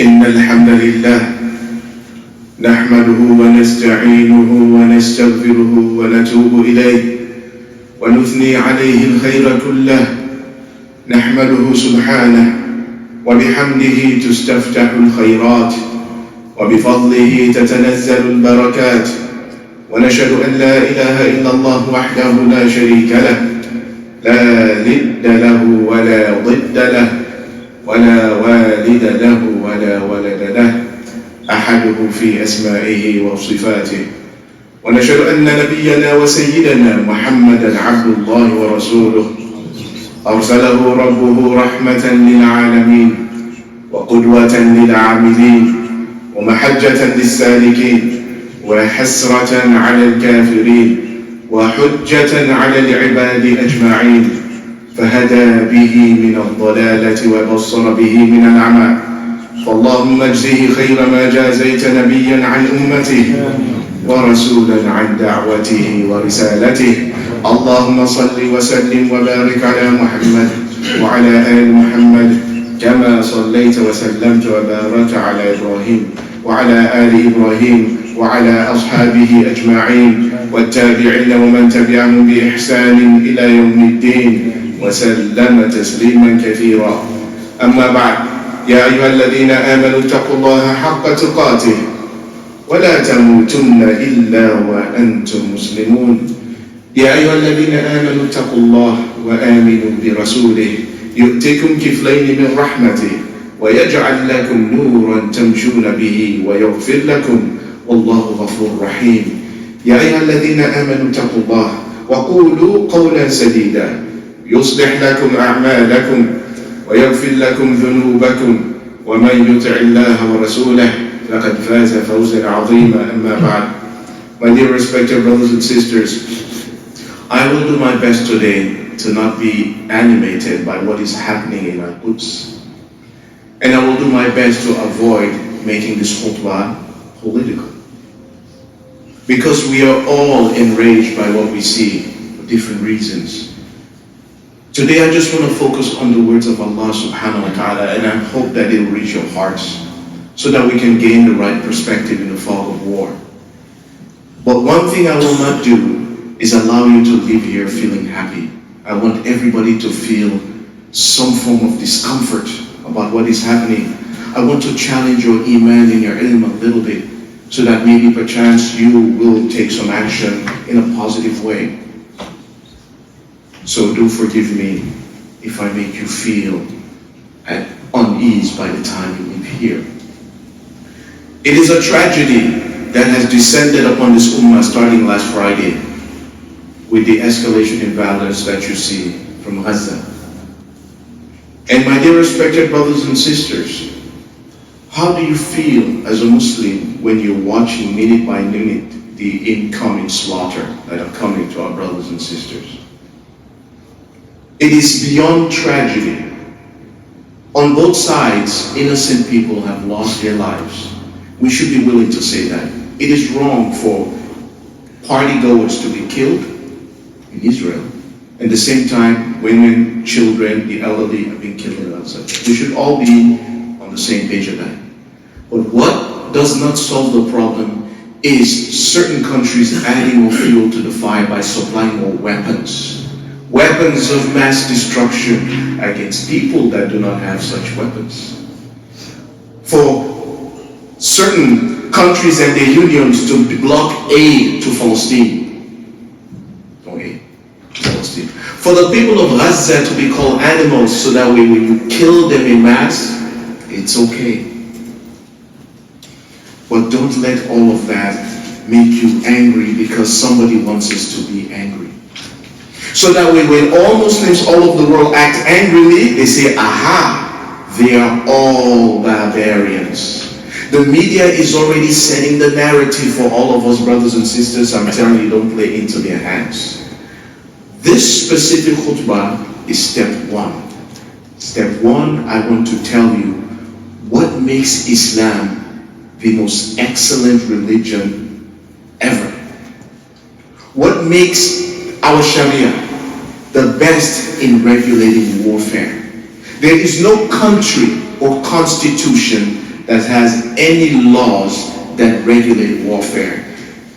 إن الحمد لله نحمده ونستعينه ونستغفره ونتوب إليه ونثني عليه الخير كله. نحمده سبحانه وبحمده تستفتح الخيرات وبفضله تتنزل البركات، ونشهد أن لا إله إلا الله وحده لا شريك له، لا ند له ولا ضد له ولا والد له ولا ولد له، أحده في أسمائه وصفاته. ونشهد أن نبينا وسيدنا محمدا عبد الله ورسوله، أرسله ربه رحمة للعالمين وقدوة للعاملين ومحجة للسالكين وحسرة على الكافرين وحجة على العباد أجمعين، فهدى به من الضلالة وبصر به من العمى. فاللهم اجزه خير ما جازيت نبيا عن أمته ورسولا عن دعوته ورسالته. اللهم صل وسلم وبارك على محمد وعلى آل محمد كما صليت وسلمت وباركت على إبراهيم وعلى آل إبراهيم وعلى أصحابه أجمعين والتابعين ومن تبعهم بإحسان إلى يوم الدين وسلم تسليما كثيرا. أما بعد، يا أيها الذين آمنوا اتقوا الله حق تقاته ولا تموتن إلا وأنتم مسلمون. يا أيها الذين آمنوا اتقوا الله وآمنوا برسوله يؤتكم كفلين من رحمته ويجعل لكم نورا تمشون به ويغفر لكم والله غفور رحيم. يا أيها الذين آمنوا اتقوا الله وقولوا قولا سديدا يصلح لكم أعمالكم ويغفر لكم ذنوبكم ومن يطع الله ورسوله فقد فاز فوزا عظيما. أما بعد, my dear respected brothers and sisters, I will do my best today to not be animated by what is happening in our Quds, and I will do my best to avoid making this khutbah political, because we are all enraged by what we see for different reasons. Today I just want to focus on the words of Allah subhanahu wa ta'ala, and I hope that it will reach your hearts so that we can gain the right perspective in the fog of war. But one thing I will not do is allow you to leave here feeling happy. I want everybody to feel some form of discomfort about what is happening. I want to challenge your iman and your ilm a little bit, so that maybe perchance you will take some action in a positive way. So do forgive me if I make you feel at unease by the time you leave here. It is a tragedy that has descended upon this ummah starting last Friday with the escalation in violence that you see from Gaza. And my dear respected brothers and sisters, how do you feel as a Muslim when you're watching minute by minute the incoming slaughter that are coming to our brothers and sisters? It is beyond tragedy. On both sides, innocent people have lost their lives. We should be willing to say that. It is wrong for partygoers to be killed in Israel. At the same time, women, children, the elderly have been killed in Gaza. We should all be on the same page of that. But what does not solve the problem is certain countries adding more fuel to the fire by supplying more weapons. Weapons of mass destruction against people that do not have such weapons. For certain countries and their unions to block aid to Palestine. No aid to Palestine. For the people of Gaza to be called animals so that way when you kill them in mass, it's okay. But don't let all of that make you angry because somebody wants us to be angry. So that way when all Muslims all over the world act angrily, they say, aha, they are all barbarians. The media is already setting the narrative for all of us brothers and sisters. I'm telling you, don't play into their hands. This specific khutbah is step one. Step one, I want to tell you what makes Islam the most excellent religion ever. What makes our Sharia the best in regulating warfare. There is no country or constitution that has any laws that regulate warfare.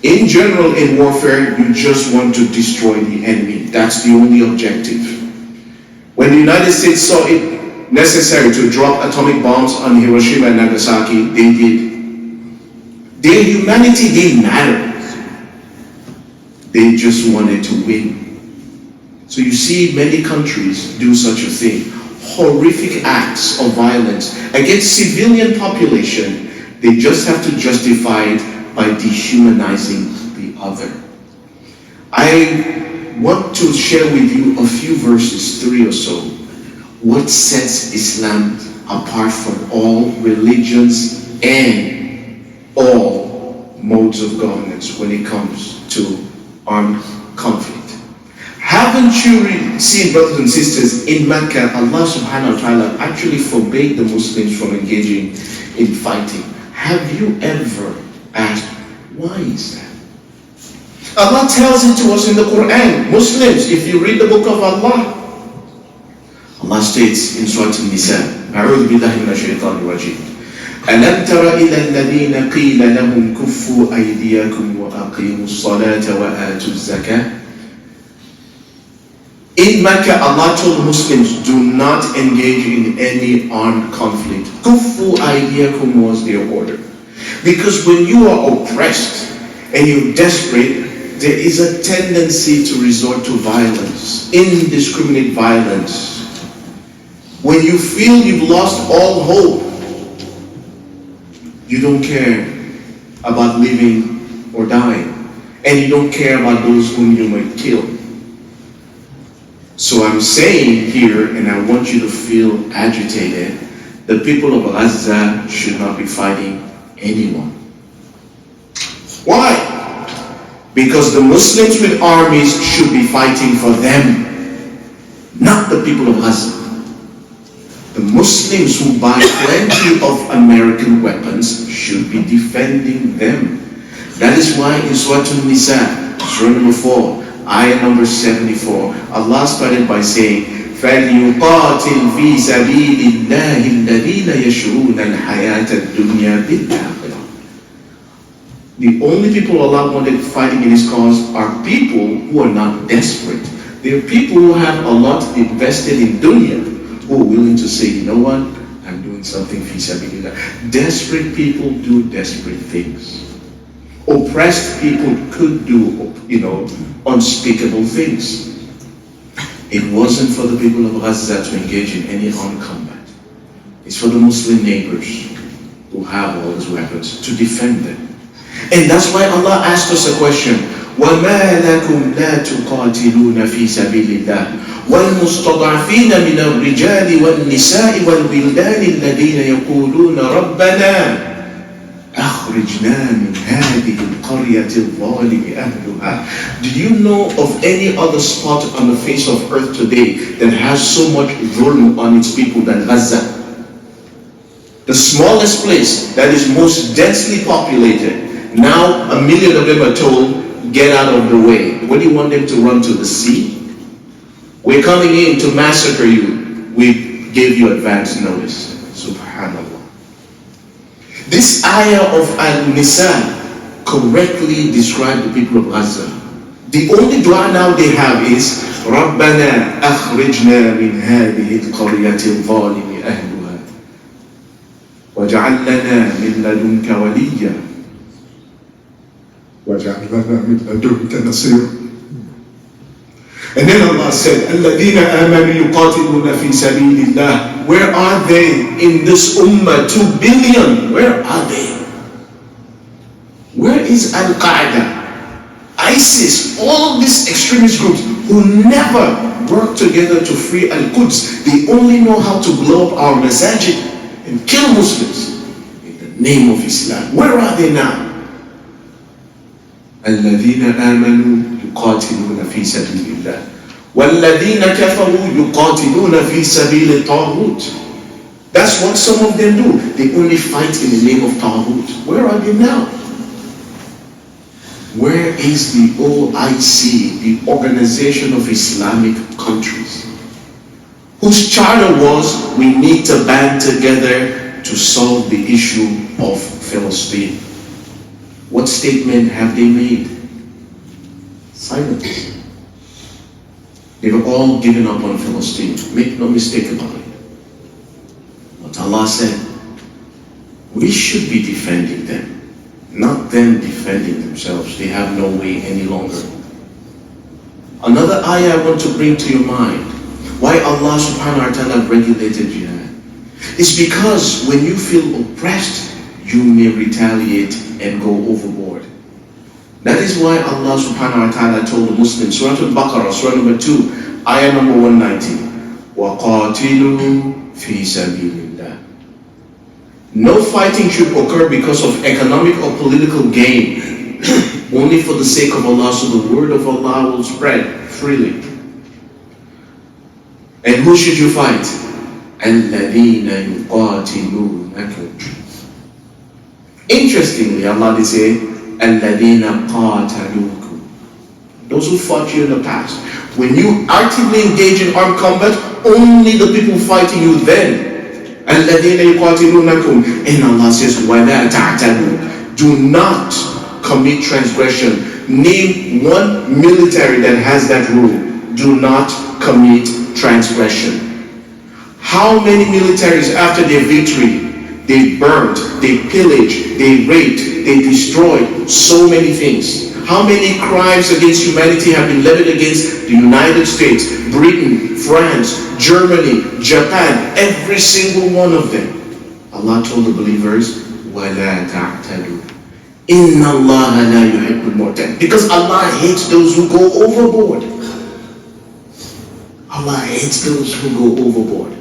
In general, in warfare, you just want to destroy the enemy. That's the only objective. When the United States saw it necessary to drop atomic bombs on Hiroshima and Nagasaki, they did. Their humanity didn't matter. They just wanted to win. So you see many countries do such a thing. Horrific acts of violence against civilian population. They just have to justify it by dehumanizing the other. I want to share with you a few verses, 3 or so, what sets Islam apart from all religions and all modes of governance when it comes to armed conflict. Haven't you seen, brothers and sisters, in Mecca, Allah subhanahu wa ta'ala actually forbade the Muslims from engaging in fighting. Have you ever asked, why is that? Allah tells it to us in the Quran. Muslims, if you read the book of Allah, Allah states in Surah An-Nisa, أعوذ بالله من الشيطان الرجيم ألم تر إلى الذين قيل لهم كفوا أيديكم وأقيموا الصلاة وآتوا الزكاة. In Mecca, Allah told the Muslims, do not engage in any armed conflict. Kufu aydiyakum was their order. Because when you are oppressed and you're desperate, there is a tendency to resort to violence, indiscriminate violence. When you feel you've lost all hope, you don't care about living or dying. And you don't care about those whom you might kill. So I'm saying here, and I want you to feel agitated, the people of Gaza should not be fighting anyone. Why? Because the Muslims with armies should be fighting for them, not the people of Gaza. The Muslims who buy plenty of American weapons should be defending them. That is why in Surah An-Nisa, Surah number 4, ayah number 74, Allah started by saying, فَلْيُقَاتِلْ فِي سَبِيلِ اللَّهِ الَّذِينَ يَشْرُونَ الْحَيَاةَ الدُّنْيَا بِالْآخِرَةِ. The only people Allah wanted fighting in His cause are people who are not desperate. They are people who have a lot invested in dunya, who are willing to say, you know what, I'm doing something fi sabilillah. Desperate people do desperate things. Oppressed people could do, unspeakable things. It wasn't for the people of Gaza to engage in any armed combat. It's for the Muslim neighbors who have all these weapons to defend them. And that's why Allah asked us a question. وَمَا لَكُمْ لَا تُقَاتِلُونَ فِي سَبِيلِ اللَّهِ وَالْمُسْتَضْعَفِينَ مِنَ الرِّجَالِ وَالنِّسَاءِ وَالْوِلْدَانِ الَّذِينَ يَقُولُونَ رَبَّنَا أخرجنا من هذه القرية الظالم أهلها. Do you know of any other spot on the face of earth today that has so much dhulm on its people than Gaza? The smallest place that is most densely populated. Now 1 million of them are told, get out of the way. What do you want them to run to? The sea? We're coming in to massacre you. We gave you advance notice. Subhanallah. This ayah of An-Nisa correctly described the people of Gaza. The only dua now they have is رَبَّنَا أَخْرِجْنَا مِنْ هَذِهِ الْقَرْيَةِ الظَّالِمِ أَهْلُهَا وَاجْعَلْ لَنَا مِنْ لَدُنْكَ وَلِيًّا وَاجْعَلْ لَنَا مِنْ لَدُنْكَ نَصِيرًا. And then Allah said, الَّذِينَ آمَنُوا يُقَاتِلُونَ فِي سَبِيلِ اللَّهِ. Where are they in this ummah? 2 billion. Where are they? Where is Al-Qaeda, ISIS, all these extremist groups who never work together to free Al-Quds? They only know how to blow up our masajid and kill Muslims in the name of Islam. Where are they now? الَّذِينَ آمَنُوا يُقَاتِلُونَ فِي سَبِيلِ اللَّهِ وَالَّذِينَ كَفَرُوا يُقَاتِلُونَ فِي سَبِيلِ الطَّاغُوتِ. That's what some of them do. They only fight in the name of Taghut. Where are they now? Where is the OIC, the Organization of Islamic Countries, whose charter was, we need to band together to to solve the issue of Palestine. What statement have they made? Silence. They've all given up on Palestine. Make no mistake about it. But Allah said, we should be defending them, not them defending themselves. They have no way any longer. Another ayah I want to bring to your mind, why Allah subhanahu wa ta'ala regulated jihad. It's because when you feel oppressed, you may retaliate and go overboard. That is why Allah subhanahu wa ta'ala told the Muslims, Surah Al-Baqarah, Surah number 2, ayah number 190, وَقَاتِلُوا فِي سَبِيلِ اللَّهِ. No fighting should occur because of economic or political gain, only for the sake of Allah, so the word of Allah will spread freely. And who should you fight? الَّذِينَ يُقَاتِلُونَكُمْ. Interestingly, Allah did say, الَّذِينَ قَاتَلُوكُمْ. Those who fought you in the past. When you actively engage in armed combat, only the people fighting you then. الَّذِينَ يُقَاتِلُونَكُمْ. And Allah says, وَلَا تَعْتَدُوا. Do not commit transgression. Name one military that has that rule. Do not commit transgression. How many militaries after their victory, they burned, they pillaged, they raped, they destroyed so many things. How many crimes against humanity have been leveled against the United States, Britain, France, Germany, Japan, every single one of them. Allah told the believers, وَلَا تَعْتَدُوا إِنَّ اللَّهَ لَا يُحِبُّ الْمُعْتَدِينَ. Because Allah hates those who go overboard. Allah hates those who go overboard.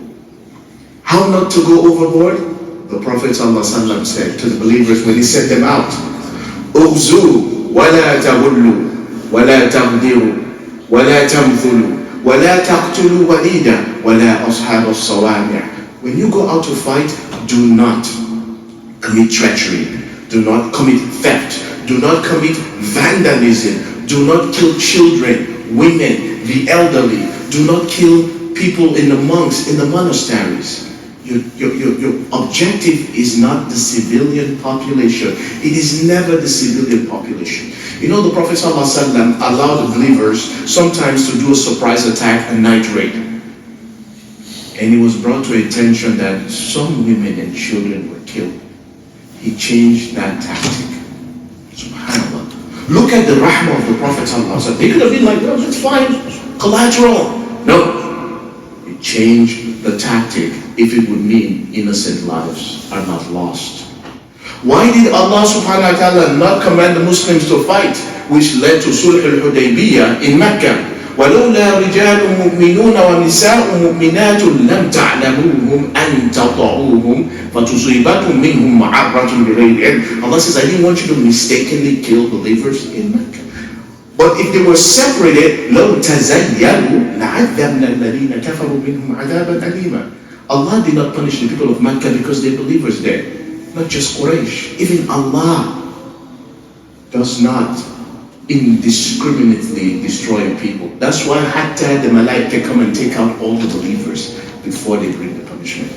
How not to go overboard? The Prophet ﷺ said to the believers when he sent them out, أُغْزُوا وَلَا تَغُلُّوا وَلَا تَغْدِرُوا وَلَا تَمْثُلُوا وَلَا تَقْتُلُوا وَلِيدًا وَلَا أَصْحَابَ الصَّوَامِعِ. When you go out to fight, do not commit treachery, do not commit theft, do not commit vandalism, do not kill children, women, the elderly, do not kill people in the monks, in the monasteries. Your objective is not the civilian population. It is never the civilian population. You know, the Prophet ﷺ allowed the believers sometimes to do a surprise attack, a night raid. And it was brought to attention that some women and children were killed. He changed that tactic. SubhanAllah. Look at the rahmah of the Prophet ﷺ. They could have been like, no, it's fine, collateral. No. He changed the tactic if it would mean innocent lives are not lost. Why did Allah subhanahu wa ta'ala not command the Muslims to fight, which led to Sulh al-Hudaybiyah in Mecca? وَلَوْلَا رِجَالٌ مُؤْمِنُونَ وَنِسَاءٌ مُؤْمِنَاتٌ لَمْ تَعْلَمُوهُمْ أَن تَطَعُوهُمْ فَتُصِيبَكُم مِّنْهُمْ مَعَرَّةٌ بِغَيْرِ عِلْمٍ. Allah says, I didn't want you to mistakenly kill believers in Mecca. But if they were separated, لَوْ تَزَيَّلُوا لَعَذَّبْنَا الَّذِينَ كَفَرُوا مِنْهُمْ عَذَابًا أَلِيمًا. Allah did not punish the people of Mecca because they're believers there. Not just Quraysh. Even Allah does not indiscriminately destroy people. That's why hatta the malaika come and take out all the believers before they bring the punishment.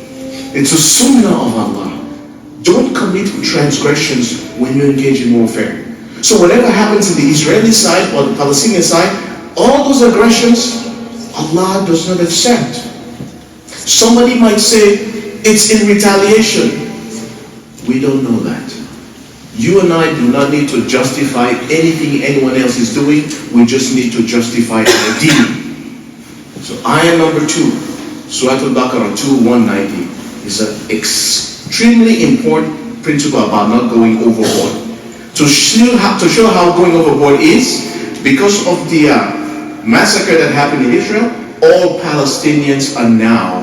It's a sunnah of Allah. Don't commit transgressions when you engage in warfare. So whatever happens in the Israeli side or the Palestinian side, all those aggressions, Allah does not accept. Somebody might say, it's in retaliation. We don't know that. You and I do not need to justify anything anyone else is doing. We just need to justify our deed. So ayah number 2, Surah Al-Baqarah 2:190 is an extremely important principle about not going overboard. To show how going overboard is, because of the massacre that happened in Israel, all Palestinians are now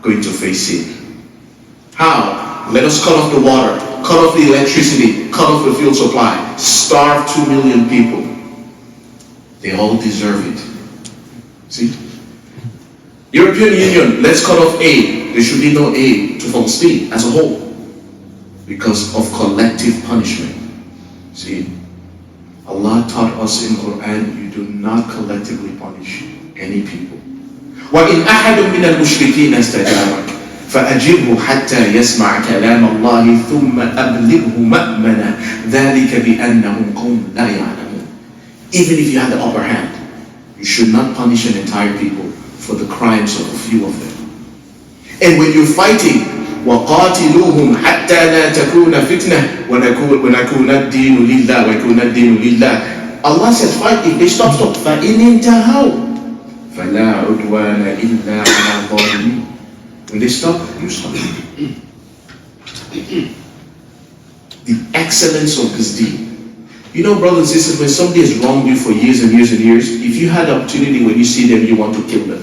going to face it. How? Let us cut off the water, cut off the electricity, cut off the fuel supply, starve 2 million people. They all deserve it. See? European Union, let's cut off aid. There should be no aid to Palestine as a whole because of collective punishment. See? Allah taught us in Quran, you do not collectively punish any people. وَإِنْ أَحَدٌ مِّنَ الْمُشْرِكِينَ اسْتَجَارَكَ. فأجره حتى يسمع كلام الله ثم أبلغه مأمنا ذلك بأنهم قوم لا يعلمون. Even if you had the upper hand, you should not punish an entire people for the crimes of a few of them. And when you're fighting, وَقَاتِلُوهُمْ حَتَّى لَا تَكُونَ فِتْنَةً وَنَكُونَ الدِّينُ لِلَّهِ وَيَكُونَ الدِّينُ لِلَّهِ. Allah says, fight. If they stop. فَإِنِ انْتَهَوْا فَلَا عُدْوَانَ إِلَّا عَلَى الظَّالِمِينَ. When they stop, you stop. The excellence of this deed. You know, brothers and sisters, when somebody has wronged you for years and years and years, if you had the opportunity when you see them, you want to kill them.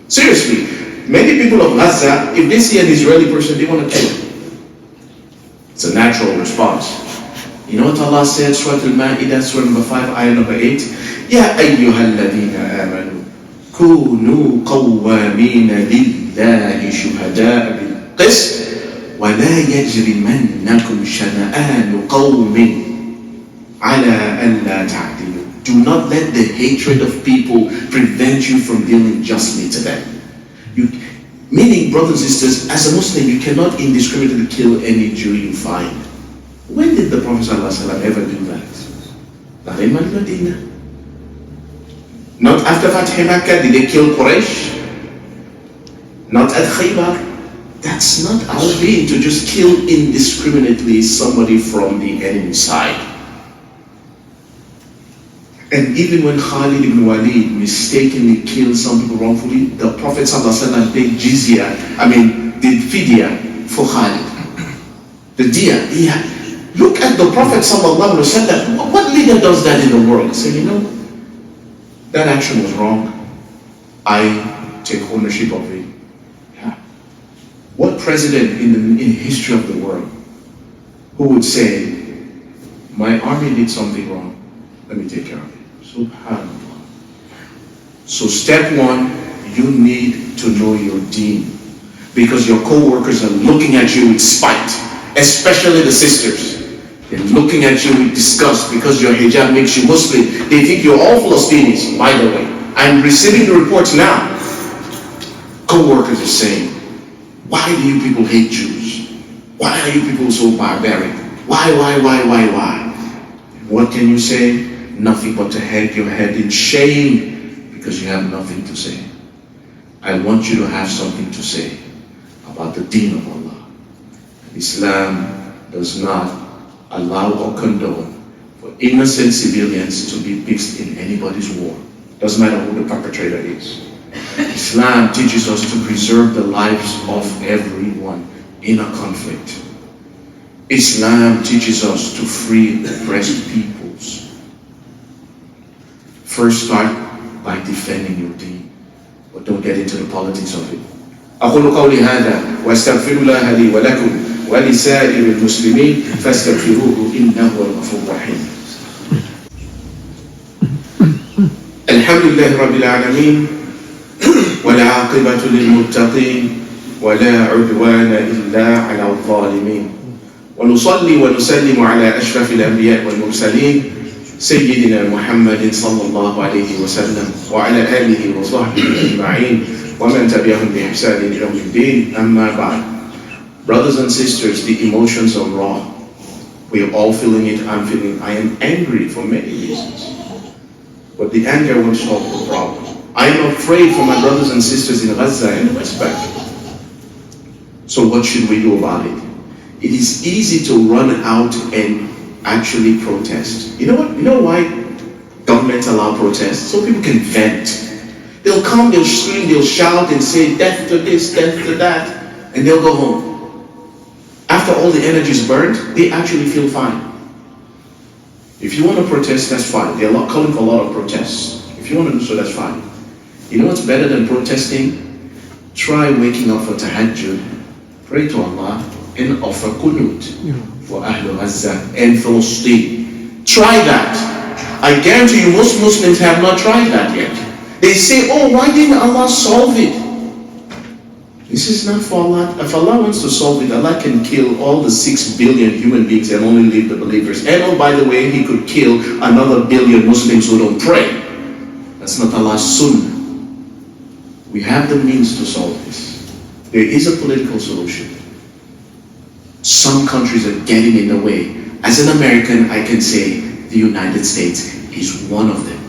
Seriously, many people of Gaza, if they see an Israeli person, they want to kill him. It's a natural response. You know what Allah said, Surah Al-Ma'idah, Surah number 5, ayah number 8? Ya ayyuhal ladhina amanu, kunu qawwamina lillahi shuhada'a bil qist, wa la yajrimannakum shana'anu qawmin ala an la ta'dilu. Do not let the hatred of people prevent you from dealing justly to them. Meaning, brothers and sisters, as a Muslim, you cannot indiscriminately kill any Jew you find. When did the Prophet ﷺ ever do that? Not in Medina. Not after Fatih Makkah did they kill Quraysh. Not at Khaybar. That's not our being to just kill indiscriminately somebody from the enemy side. And even when Khalid ibn Walid mistakenly killed some people wrongfully, the Prophet ﷺ paid did fidya for Khalid. The diya. Look at the Prophet ﷺ. What leader does that in the world? Say, that action was wrong. I take ownership of it. Yeah. What president in the history of the world who would say, my army did something wrong, let me take care of it? Subhanallah. So step one, you need to know your deen, because your co-workers are looking at you with spite, especially the sisters. They're looking at you with disgust because your hijab makes you Muslim. They think you're all Palestinians, by the way. I'm receiving the reports now. Co-workers are saying, why do you people hate Jews? Why are you people so barbaric? Why? What can you say? Nothing but to hang your head in shame because you have nothing to say. I want you to have something to say about the deen of Allah. Islam does not allow or condone for innocent civilians to be mixed in anybody's war. Doesn't matter who the perpetrator is. Islam teaches us to preserve the lives of everyone in a conflict. Islam teaches us to free oppressed peoples. First start by defending your deen, but don't get into the politics of it. أقول قولي هذا وأستغفر الله لي ولكم ولسائر المسلمين فاستغفروه إنه هو الغفور الرحيم. الحمد لله رب العالمين والعاقبة للمتقين ولا عدوان إلا على الظالمين ونصلي ونسلم على أشرف الأنبياء والمرسلين سيدنا محمد صلى الله عليه وسلم وعلى آله وصحبه أجمعين ومن تبعهم بإحسان إلى يوم الدين أما بعد. Brothers and sisters, the emotions are raw. We are all feeling it. I'm feeling it. I am angry for many reasons. But the anger won't solve the problem. I am afraid for my brothers and sisters in Gaza and the West Bank. So what should we do about it? It is easy to run out and actually protest. You know what? You know why governments allow protests? So people can vent. They'll come, they'll scream, they'll shout and say death to this, death to that, and they'll go home. After all the energy is burned, they actually feel fine. If you want to protest, that's fine. They're calling for a lot of protests. If you want to do so, that's fine. You know what's better than protesting? Try waking up for tahajjud, pray to Allah, and offer qunut for Ahlul Gaza and Palestine. Try that. I guarantee you most Muslims have not tried that yet. They say, oh, why didn't Allah solve it? This is not for Allah. If Allah wants to solve it, Allah can kill all the 6 billion human beings and only leave the believers. And oh, by the way, He could kill another billion Muslims who don't pray. That's not Allah's sunnah. We have the means to solve this. There is a political solution. Some countries are getting in the way. As an American, I can say the United States is one of them.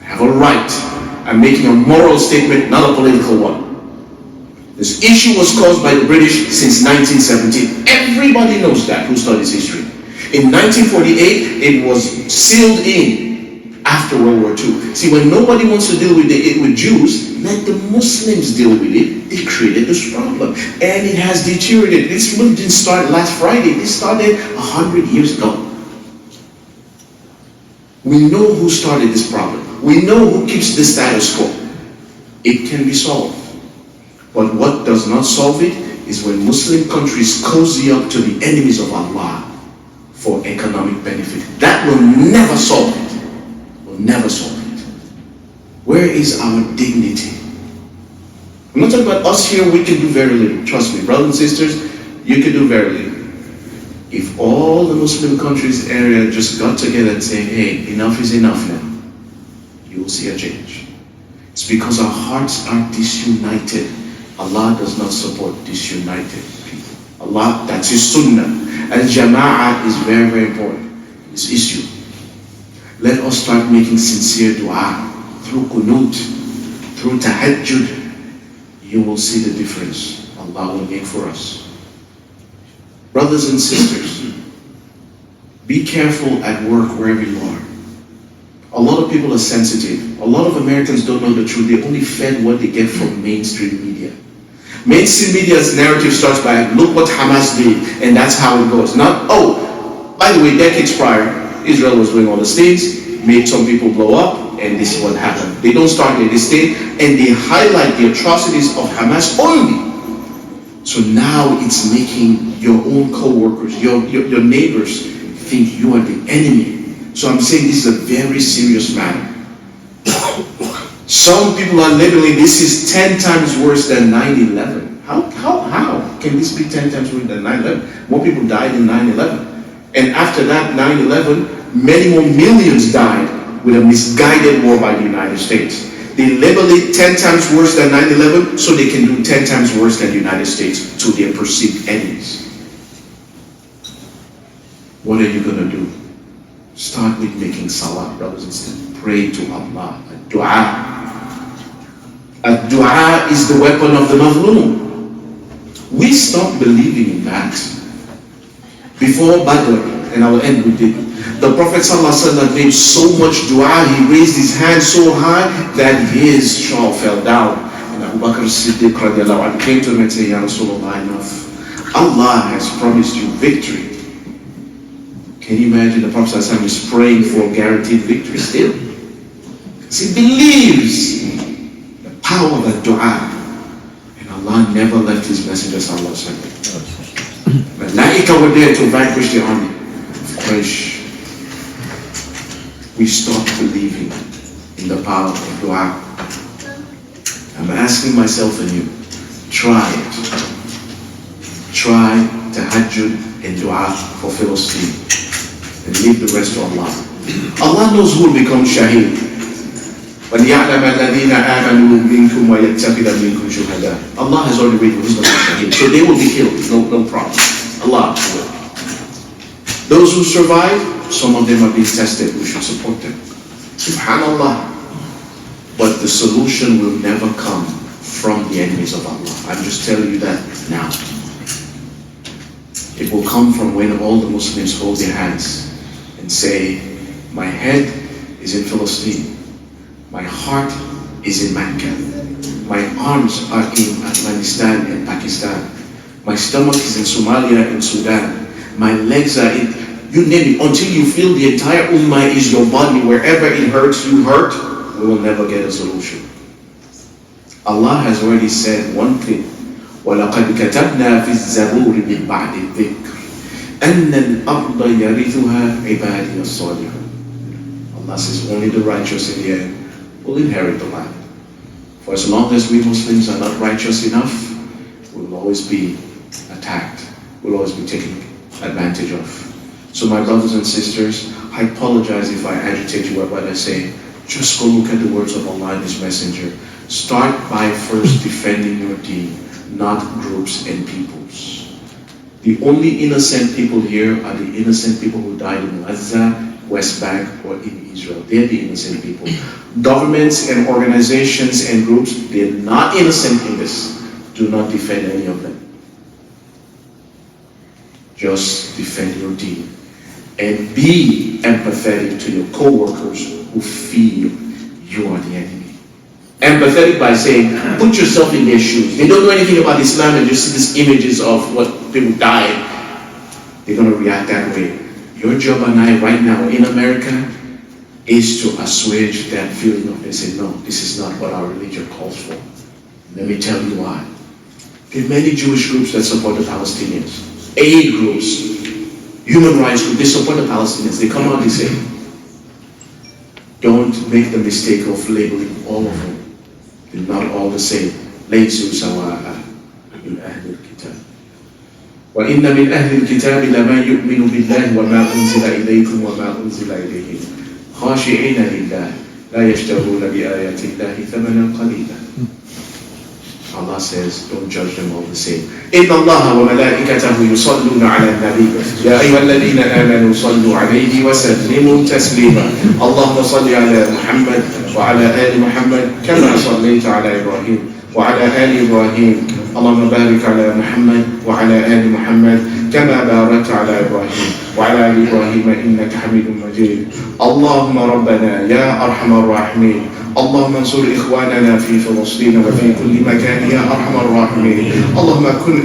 I have a right. I'm making a moral statement, not a political one. This issue was caused by the British since 1917. Everybody knows that who studies history. In 1948, it was sealed in after World War II. See, when nobody wants to deal with Jews, let the Muslims deal with it. They created this problem, and it has deteriorated. This didn't start last Friday. This started 100 years ago. We know who started this problem. We know who keeps the status quo. It can be solved. But what does not solve it is when Muslim countries cozy up to the enemies of Allah for economic benefit. That will never solve it. Will never solve it. Where is our dignity? I'm not talking about us here, we can do very little. Trust me, brothers and sisters, you can do very little. If all the Muslim countries area just got together and say, hey, enough is enough now, you will see a change. It's because our hearts are disunited. Allah does not support disunited people. Allah, that's His sunnah. And jama'ah is very, very important. This issue. Let us start making sincere dua through qunut, through tahajjud. You will see the difference Allah will make for us. Brothers and sisters, be careful at work wherever you are. A lot of people are sensitive. A lot of Americans don't know the truth. They only fed what they get from mainstream media. Mainstream media's narrative starts by, look what Hamas did, and that's how it goes. Not, oh, by the way, decades prior, Israel was doing all these things, made some people blow up, and this is what happened. They don't start there, they stay, and they highlight the atrocities of Hamas only. So now it's making your own co-workers, your neighbors, think you are the enemy. So I'm saying this is a very serious matter. Some people are labeling this is 10 times worse than 9/11. How can this be 10 times worse than 9/11? More people died in 9/11. And after that 9/11, many more millions died with a misguided war by the United States. They label it 10 times worse than 9/11 so they can do 10 times worse than the United States to their perceived enemies. What are you going to do? Start with making salah, brothers and sisters. Pray to Allah. Dua. Dua is the weapon of the mazloom. We stopped believing in that. Before Badr, and I will end with it, the Prophet ﷺ made so much dua, he raised his hand so high that his shawl fell down. And Abu Bakr as-Siddiq came to him and said, Ya Rasulullah, enough. Allah has promised you victory. Can you imagine the Prophet ﷺ is praying for guaranteed victory still? Because he believes the power of the dua. And Allah never left His Messenger ﷺ. Malaika were there to vanquish the army of Quraysh. We stopped believing in the power of dua. I'm asking myself and you, try it. Try tahajjud and dua for Palestine. And leave the rest to Allah. Allah knows who will become shaheed. وَلْيَعْلَمَ الَّذِينَ آمَنُوا مِنْكُمْ وَيَتَّخِذَ مِنْكُمْ شُهَدَاءَ. Allah has already written who's going to be shaheed. So they will be killed, no problem. Allah will. Those who survive, some of them are being tested. We should support them. Subhanallah. But the solution will never come from the enemies of Allah. I'm just telling you that now. It will come from when all the Muslims hold their hands and say, my head is in Palestine. My heart is in Mecca. My arms are in Afghanistan and Pakistan. My stomach is in Somalia and Sudan. My legs are in, you name it, until you feel the entire ummah is your body. Wherever it hurts, you hurt, we will never get a solution. Allah has already said one thing. وَلَقَدْ كَتَبْنَا فِي الزَّبُورِ مِنْ بَعْدِ الذِّكْرِ أَنَّ الْأَرْضَ يَرِثُهَا عِبَادِيَ الصَّالِحُونَ. Allah says only the righteous in the end will inherit the land. For as long as we Muslims are not righteous enough, we will always be attacked. We will always be taken advantage of. So my brothers and sisters, I apologize if I agitate you with what I say. Just go look at the words of Allah and His Messenger. Start by first defending your deen. not groups and peoples. The only innocent people here are the innocent people who died in Gaza, West Bank, or in Israel. They're the innocent people. Governments and organizations and groups, they're not innocent in this. Do not defend any of them. Just defend your deen. And be empathetic to your co-workers who feel you are the enemy. Empathetic by saying, put yourself in their shoes. They don't know anything about Islam and just see these images of what people died. They're going to react that way. Your job and I right now in America is to assuage that feeling of they say, no, this is not what our religion calls for. Let me tell you why. There are many Jewish groups that support the Palestinians. Aid groups, human rights groups, they support the Palestinians. They come out and say, don't make the mistake of labeling all of them. They're not all the same. ليسوا سواء من أهل الكتاب. وإن من أهل الكتاب لمن يؤمن بالله وما أنزل إليكم وما أنزل إليهم خاشعين لله لا يشترون بآيات الله ثمنا قليلا. Allah says, don't judge them all the same. إن الله وملائكته يصلون على النبي يا أيها الذين آمنوا صلوا عليه وسلموا تسليما. اللهم صل على محمد وعلى آل محمد كما صليت على إبراهيم وعلى آل إبراهيم. اللهم بارك على محمد وعلى آل محمد كما باركت على إبراهيم وعلى آل إبراهيم إنك حميد مجيد. اللهم ربنا يا أرحم الراحمين اللهم انصر إخواننا في فلسطين وفي كل مكان يا أرحم الراحمين. اللهم كن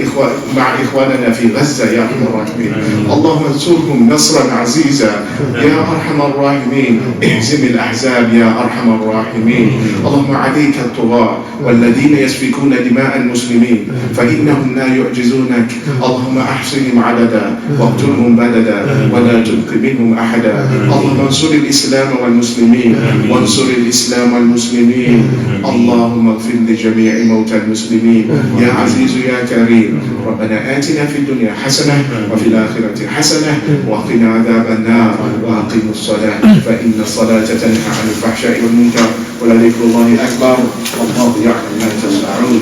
مع إخواننا في غزة يا أرحم الراحمين. اللهم انصرهم نصرا عزيزا يا أرحم الراحمين. اهزم الأحزاب يا أرحم الراحمين. اللهم عليك الطغاة والذين يسفكون دماء المسلمين فإنهم لا يعجزونك. اللهم أحصهم عددا واقتلهم بددا ولا تبق منهم أحدا. اللهم انصر الإسلام والمسلمين وانصر الإسلام والمسلمين. اللهم اغفر لجميع موتى المسلمين يا عزيز يا كريم. ربنا آتنا في الدنيا حسنة وفي الآخرة حسنة وقنا عذاب النار وأقيموا الصلاة فإن الصلاة تنهى عن الفحشاء والمنكر ولذكر الله أكبر والله يعلم ما تصنعون.